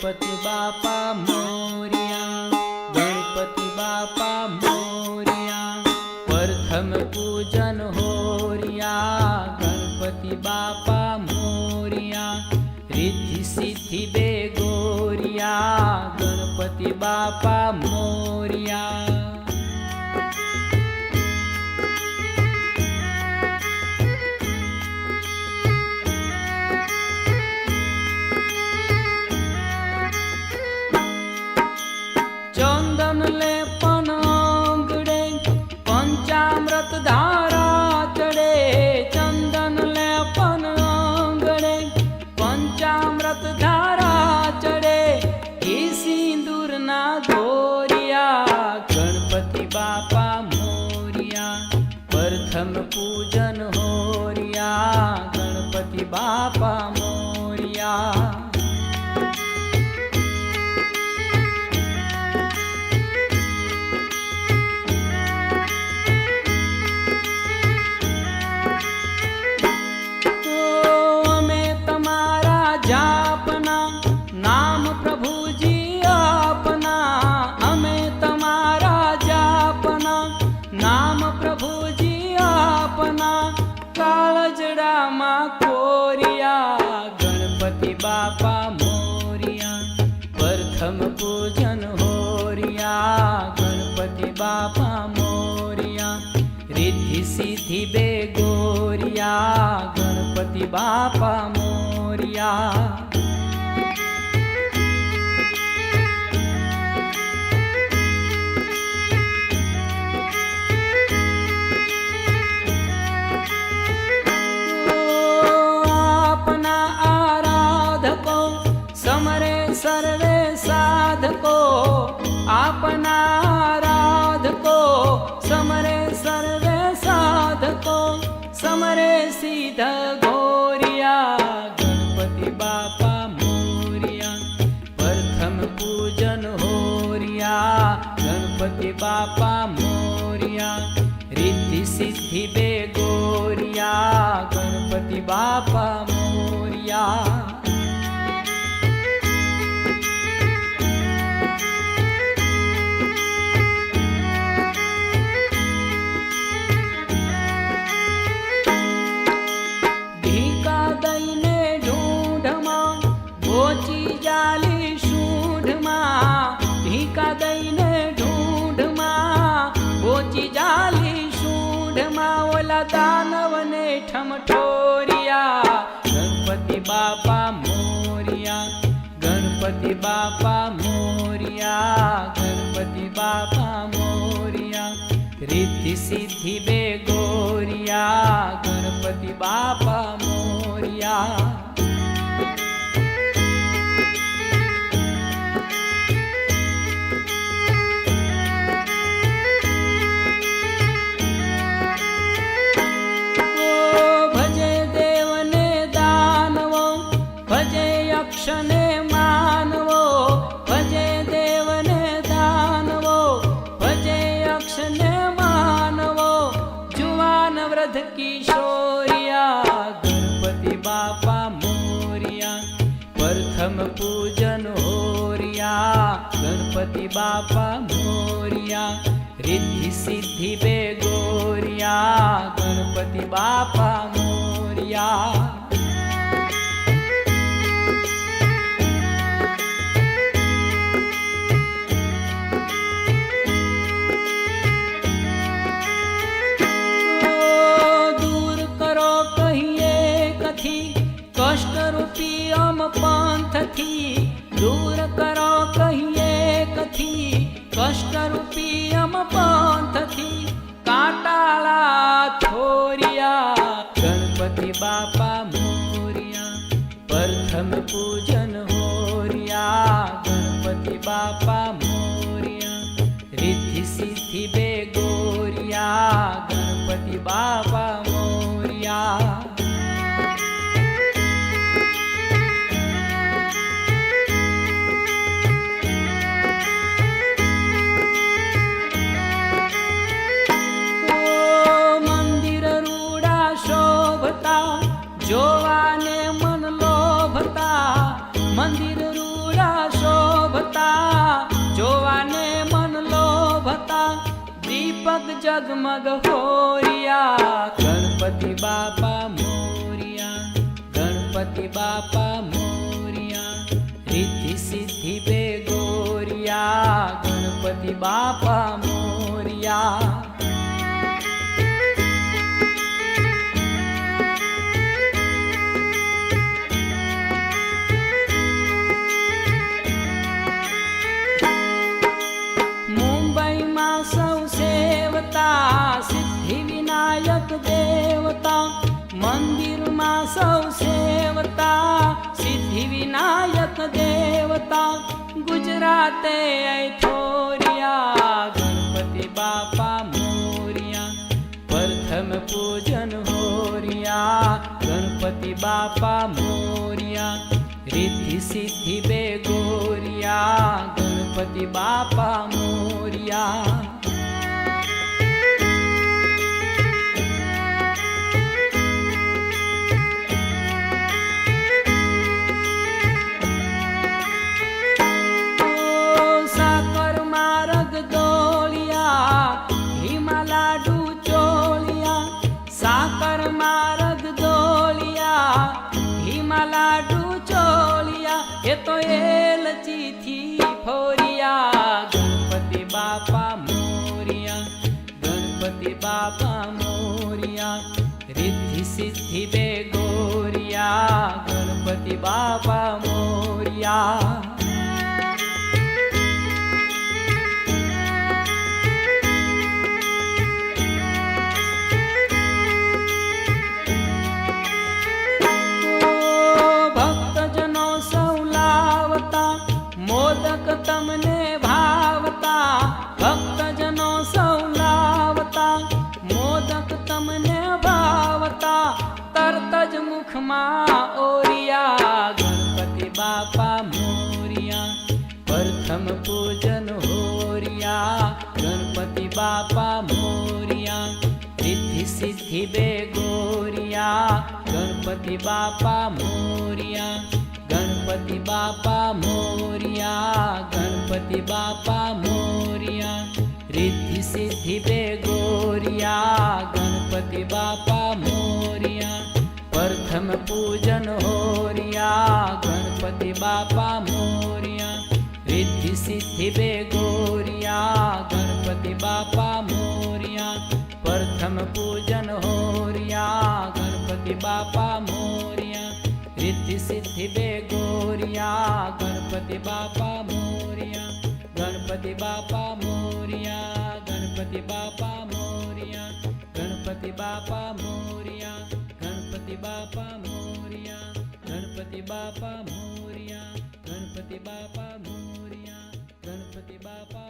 गणपति बापा मोरिया, गणपति बापा मोरिया। प्रथम पूजन होरिया, गणपति बापा मोरिया। रिद्धि सिद्धि बेगोरिया, गणपति बापा मोरिया। चंदन ले पनांगड़े पंचामृत धारा चढ़े, चंदन ले पनांगड़े पंचामृत धारा चढ़े। ही सिंदूर ना धोरिया, गणपति बापा मोरिया। प्रथम पूजन होरिया, गणपति बापा मोरिया। जापना नाम प्रभु जी अपना, हमें तुम्हारा जापना नाम प्रभु जी अपना। कालजड़ा माँ कोरिया, गणपति बापा मोरिया। प्रथम पूजन होरिया, गणपति बापा मोरिया। रिद्धि सिद्धि बेगोरिया, गणपति बापा मोरिया। अपना आराधको समरे सर्वे साधको, अपना आराधको समरे सर्वे साधको। समरे सीध घोरिया, गणपति बापा मोरिया। प्रथम पूजन होरिया, गणपति बापा मोरिया। रिद्धि सिद्धि बेगोरिया, गणपति बापा मोरिया। जाली शूढ़मा, ढीका दईने ढूंढमा। बोची जाली शूढ़मा, ओला दानव ने ठमठोरिया, गणपति बापा मोरिया। गणपति बापा मोरिया, गणपति बापा मोरिया। रिद्धि सिद्धि बेगोरिया, गणपति बापा मोरिया। क्षणे मानवो भजे देवने दानवो, भजे अक्षने मानवो। जुवान वृद्ध किशोरिया, गणपति बापा मोरिया। प्रथम पूजन होरिया, गणपति बापा मोरिया। रिद्धि सिद्धि बेगोरिया, गणपति बापा मोरिया। कष्ट रूपी अम पंथ थी, दूर करो कहिए कथी। कष्ट रूपी अम पंथ थी, काटाला थोरिया, गणपति बापा मोरिया। प्रथम पूजन होरिया, गणपति बापा मोरिया। रिद्धि सिद्धि बेगोरिया, गणपति बापा मोरिया। જોવાને મન લોભતા મંદિર રૂડા जगमग जगमग होरिया, गणपति बापा मोरिया, गणपति बापा मोरिया। रिद्धि सिद्धि बेगोरिया, गणपति बापा मोरिया। मुंबई में सौ सेवता, सिद्धि विनायक देवता। मंदिर में सौ सेवता, सिद्धि विनायक देवता। गुजराते ऐठोरिया, गणपति बापा मोरिया। प्रथम पूजन होरिया, गणपति बापा मोरिया। रिद्धि सिद्धि बेगोरिया, गणपति बापा मोरिया। साकर मार्ग दोलिया, हिमा लाडू चोलिया। साकर मार्ग दोलिया, हिमा लाडू चोलिया। ये तो एलची थी फोरिया, गणपति बापा मोरिया, गणपति बापा मोरिया। रिद्धि सिद्धि बेगोरिया, गणपति बापा मोरिया। मोदक तमने भावता, भक्तजनों सौलावता। मोदक तमने भावता, तरतज मुख माँ ओरिया, गणपति बापा मोरिया। प्रथम पूजन होरिया, गणपति बापा मोरिया। रिद्धि सिद्धि बेगोरिया, गणपति बापा मोरिया। गणपति बापा मोरिया, गणपति बापा मोरिया। रिद्धि सिद्धि बेगोरिया, गणपति बापा मोरिया। प्रथम पूजन होरिया, गणपति बापा मोरिया। रिद्धि सिद्धि बेगोरिया, गणपति बापा मोरिया। प्रथम पूजन होरिया, गणपति बापा मोरिया। रिद्धि सिद्धि बेगोरिया, गणपति बापा मोरिया। गणपति बापा मोरिया, गणपति बापा मोरिया। गणपति बापा मोरिया, गणपति बापा मोरिया। गणपति बापा मोरिया, गणपति बापा मोरिया। गणपति बापा